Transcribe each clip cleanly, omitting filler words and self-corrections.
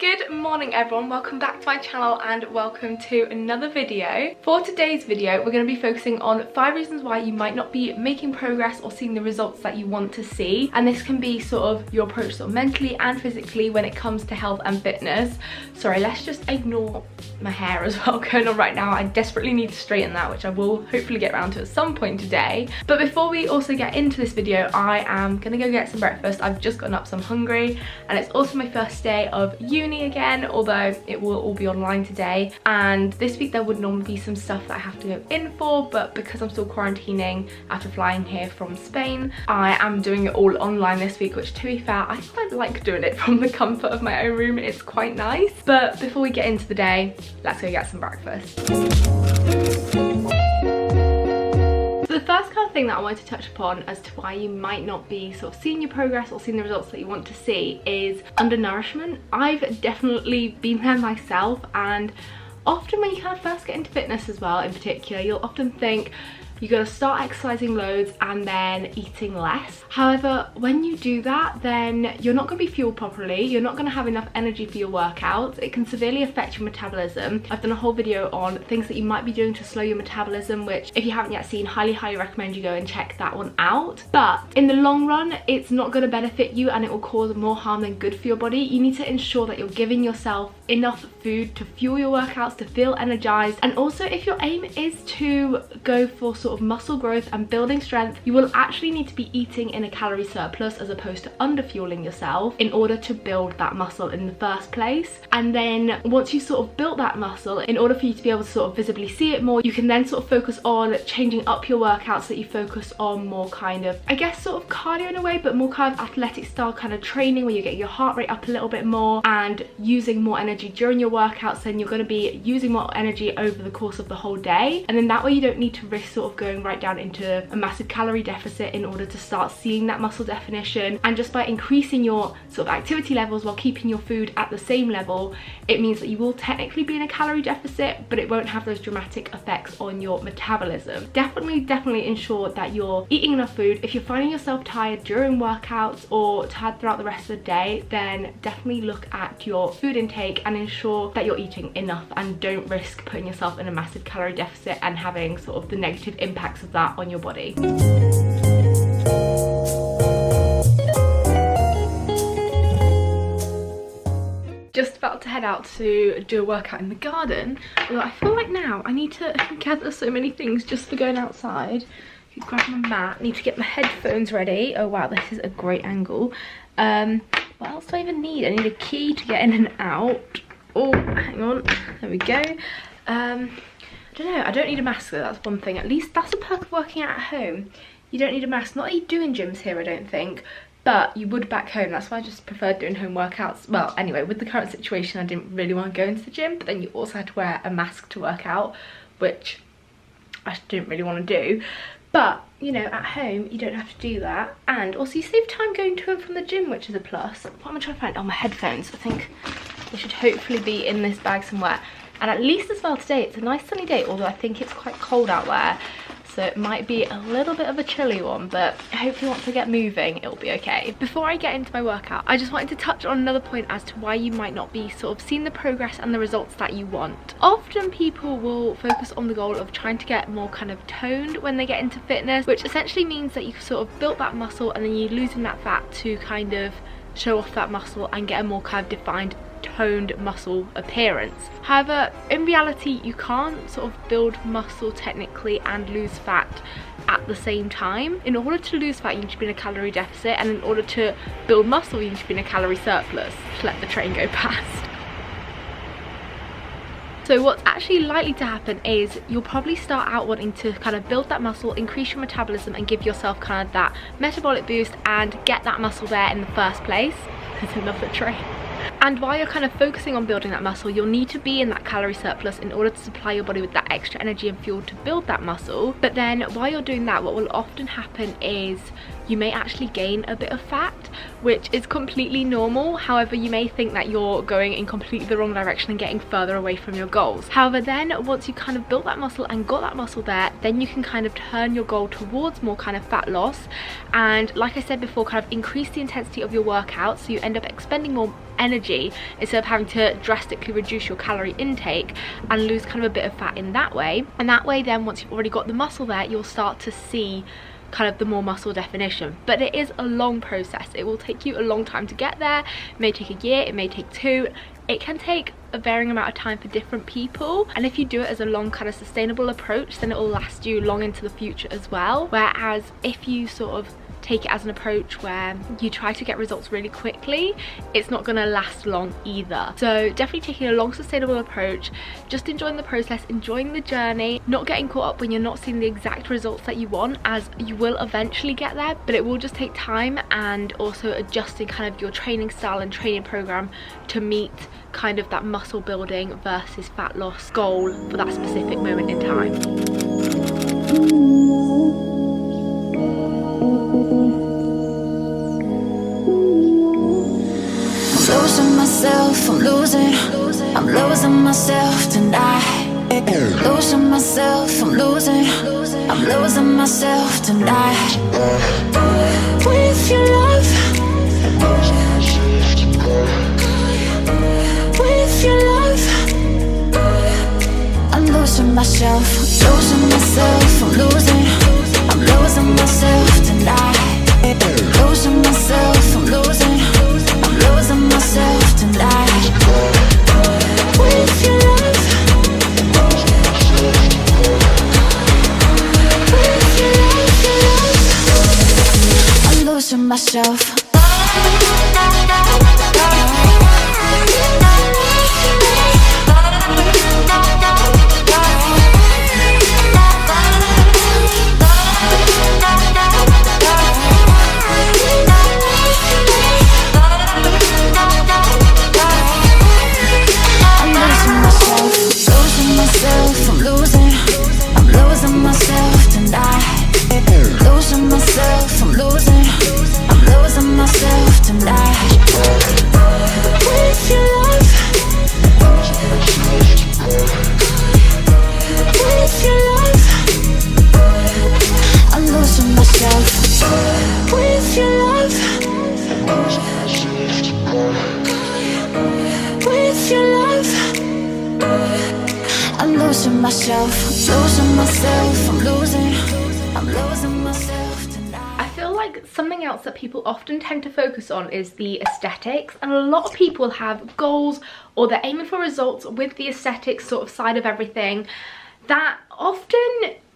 Good morning everyone, welcome back to my channel and welcome to another video. For today's video we're going to be focusing on 5 reasons why you might not be making progress or seeing the results that you want to see, and this can be sort of your approach sort of mentally and physically when it comes to health and fitness. Sorry, let's just ignore my hair as well going on right now. I desperately need to straighten that, which I will hopefully get around to at some point today. But before we also get into this video, I am gonna go get some breakfast. I've just gotten up so I'm hungry, and it's also my first day of uni again, although it will all be online today. And this week there would normally be some stuff that I have to go in for, but because I'm still quarantining after flying here from Spain, I am doing it all online this week, which to be fair, I quite like doing it from the comfort of my own room. It's quite nice. But before we get into the day, let's go get some breakfast. So the first kind of thing that I wanted to touch upon as to why you might not be sort of seeing your progress or seeing the results that you want to see is undernourishment. I've definitely been there myself, and often when you kind of first get into fitness as well in particular, you'll often think you gotta start exercising loads and then eating less. However, when you do that, then you're not gonna be fueled properly, you're not gonna have enough energy for your workouts. It can severely affect your metabolism. I've done a whole video on things that you might be doing to slow your metabolism, which if you haven't yet seen, highly recommend you go and check that one out. But in the long run, it's not gonna benefit you and it will cause more harm than good for your body. You need to ensure that you're giving yourself enough food to fuel your workouts, to feel energized. And also, if your aim is to go for sort of muscle growth and building strength, you will actually need to be eating in a calorie surplus as opposed to under fueling yourself in order to build that muscle in the first place. And then once you sort of built that muscle, in order for you to be able to sort of visibly see it more, you can then sort of focus on changing up your workouts so that you focus on more kind of, I guess, sort of cardio in a way, but more kind of athletic style kind of training where you get your heart rate up a little bit more and using more energy during your workouts. Then you're going to be using more energy over the course of the whole day, and then that way you don't need to risk sort of going right down into a massive calorie deficit in order to start seeing that muscle definition. And just by increasing your sort of activity levels while keeping your food at the same level, it means that you will technically be in a calorie deficit, but it won't have those dramatic effects on your metabolism. Definitely ensure that you're eating enough food. If you're finding yourself tired during workouts or tired throughout the rest of the day, then definitely look at your food intake and ensure that you're eating enough, and don't risk putting yourself in a massive calorie deficit and having sort of the negative impacts of that on your body. Just about to head out to do a workout in the garden, although I feel like now I need to gather so many things just for going outside. Grab my mat, need to get my headphones ready. Oh wow, this is a great angle. What else do I even need? I need a key to get in and out. Oh, hang on, there we go. I don't know, I don't need a mask though, that's one thing. At least that's a perk of working out at home. You don't need a mask. Not that you do in gyms here, I don't think, but you would back home. That's why I just preferred doing home workouts. Well, anyway, with the current situation, I didn't really want to go into the gym, but then you also had to wear a mask to work out, which I didn't really want to do. But, you know, at home, you don't have to do that. And also you save time going to and from the gym, which is a plus. What am I trying to find? Oh, my headphones. I think they should hopefully be in this bag somewhere. And at least as well today, it's a nice sunny day, although I think it's quite cold out there. So it might be a little bit of a chilly one, but hopefully once I get moving, it'll be okay. Before I get into my workout, I just wanted to touch on another point as to why you might not be sort of seeing the progress and the results that you want. Often people will focus on the goal of trying to get more kind of toned when they get into fitness, which essentially means that you sort of built that muscle and then you're losing that fat to kind of show off that muscle and get a more kind of defined toned muscle appearance. However, in reality, you can't sort of build muscle technically and lose fat at the same time. In order to lose fat, you need to be in a calorie deficit, and in order to build muscle, you need to be in a calorie surplus. Just let the train go past. So what's actually likely to happen is you'll probably start out wanting to kind of build that muscle, increase your metabolism and give yourself kind of that metabolic boost and get that muscle there in the first place. There's another train. And while you're kind of focusing on building that muscle, you'll need to be in that calorie surplus in order to supply your body with that extra energy and fuel to build that muscle. But then while you're doing that, what will often happen is you may actually gain a bit of fat. which is completely normal. However, you may think that you're going in completely the wrong direction and getting further away from your goals. However, then once you kind of built that muscle and got that muscle there, then you can kind of turn your goal towards more kind of fat loss, and like I said before, kind of increase the intensity of your workout, so you end up expending more energy instead of having to drastically reduce your calorie intake and lose kind of a bit of fat in that way. And that way then, once you've already got the muscle there, you'll start to see kind of the more muscle definition. But it is a long process. It will take you a long time to get there. It may take a year, it may take 2. It can take a varying amount of time for different people, and if you do it as a long kind of sustainable approach, then it will last you long into the future as well. Whereas if you sort of take it as an approach where you try to get results really quickly, it's not going to last long either. So definitely taking a long sustainable approach, just enjoying the process, enjoying the journey, not getting caught up when you're not seeing the exact results that you want, as you will eventually get there, but it will just take time, and also adjusting kind of your training style and training program to meet kind of that muscle building versus fat loss goal for that specific moment in time. I'm losing myself tonight. Losing myself, I'm losing myself tonight. With your love, with your love, I'm losing myself, losing myself, I'm losing myself tonight. Losing myself, I'm losing myself tonight. With your love, with your love, I'm losing myself. Something else that people often tend to focus on is the aesthetics, and a lot of people have goals, or they're aiming for results with the aesthetics sort of side of everything, that often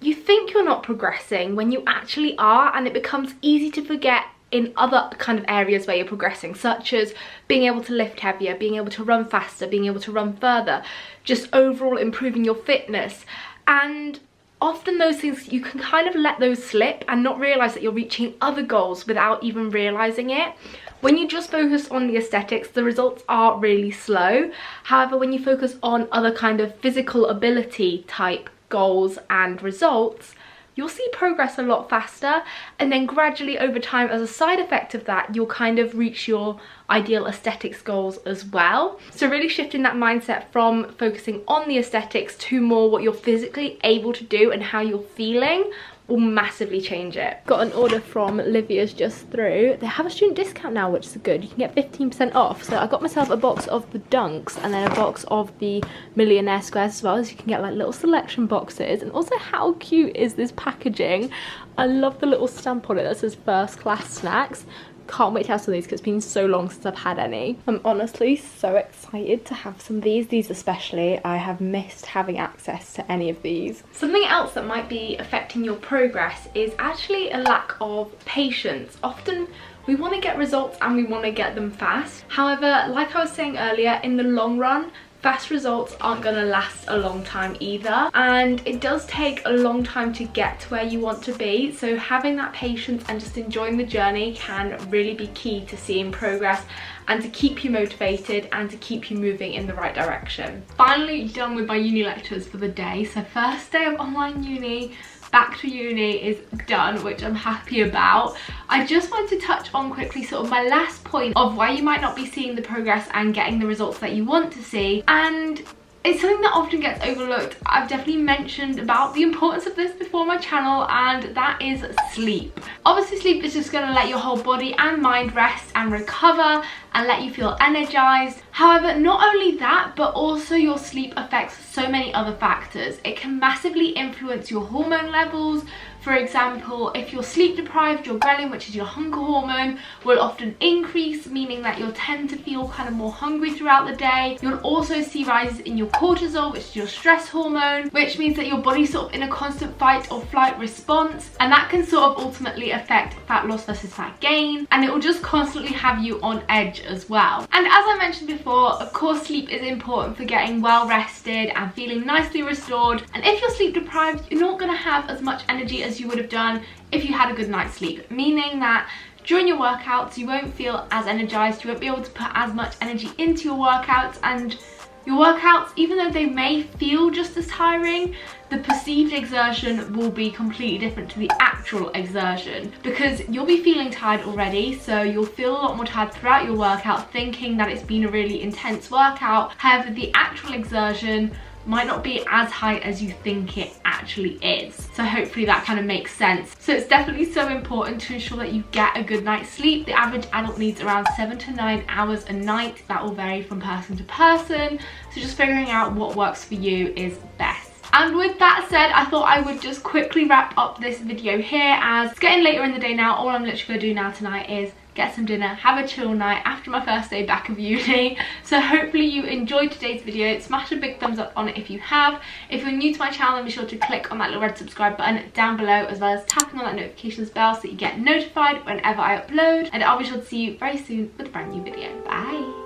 you think you're not progressing when you actually are, and it becomes easy to forget in other kind of areas where you're progressing, such as being able to lift heavier, being able to run faster, being able to run further, just overall improving your fitness. And often those things, you can kind of let those slip and not realise that you're reaching other goals without even realising it. When you just focus on the aesthetics, the results are really slow. However, when you focus on other kind of physical ability type goals and results, you'll see progress a lot faster, and then gradually over time, as a side effect of that, you'll kind of reach your ideal aesthetics goals as well. So really shifting that mindset from focusing on the aesthetics to more what you're physically able to do and how you're feeling will massively change it. Got an order from Livia's just through. They have a student discount now, which is good. You can get 15% off. So I got myself a box of the Dunks and then a box of the Millionaire Squares as well, so you can get like little selection boxes. And also, how cute is this packaging? I love the little stamp on it that says first class snacks. Can't wait to have some of these because it's been so long since I've had any. I'm honestly so excited to have some of these especially. I have missed having access to any of these. Something else that might be affecting your progress is actually a lack of patience. Often we want to get results and we want to get them fast. However, like I was saying earlier, in the long run, fast results aren't going to last a long time either, and it does take a long time to get to where you want to be. So having that patience and just enjoying the journey can really be key to seeing progress and to keep you motivated and to keep you moving in the right direction. Finally done with my uni lectures for the day. So first day of online uni, back to uni is done, which I'm happy about. I just want to touch on quickly sort of my last point of why you might not be seeing the progress and getting the results that you want to see, and it's something that often gets overlooked. I've definitely mentioned about the importance of this before on my channel, and that is sleep. Obviously sleep is just going to let your whole body and mind rest and recover and let you feel energized. However, not only that, but also your sleep affects so many other factors. It can massively influence your hormone levels. For example, if you're sleep deprived, your ghrelin, which is your hunger hormone, will often increase, meaning that you'll tend to feel kind of more hungry throughout the day. You'll also see rises in your cortisol, which is your stress hormone, which means that your body's sort of in a constant fight or flight response, and that can sort of ultimately affect fat loss versus fat gain, and it will just constantly have you on edge as well. And as I mentioned before, of course sleep is important for getting well rested and feeling nicely restored, and if you're sleep deprived, you're not going to have as much energy as you would have done if you had a good night's sleep, meaning that during your workouts you won't feel as energized, you won't be able to put as much energy into your workouts, and your workouts, even though they may feel just as tiring, the perceived exertion will be completely different to the actual exertion, because you'll be feeling tired already, so you'll feel a lot more tired throughout your workout thinking that it's been a really intense workout. However, the actual exertion might not be as high as you think it actually is. So hopefully that kind of makes sense. So it's definitely so important to ensure that you get a good night's sleep. The average adult needs around 7 to 9 hours a night. That will vary from person to person. So just figuring out what works for you is best. And with that said, I thought I would just quickly wrap up this video here, as it's getting later in the day now. All I'm literally going to do now tonight is get some dinner, have a chill night after my first day back of uni. So hopefully you enjoyed today's video. Smash a big thumbs up on it if you have. If you're new to my channel, then be sure to click on that little red subscribe button down below, as well as tapping on that notifications bell so that you get notified whenever I upload. And I'll be sure to see you very soon with a brand new video. Bye!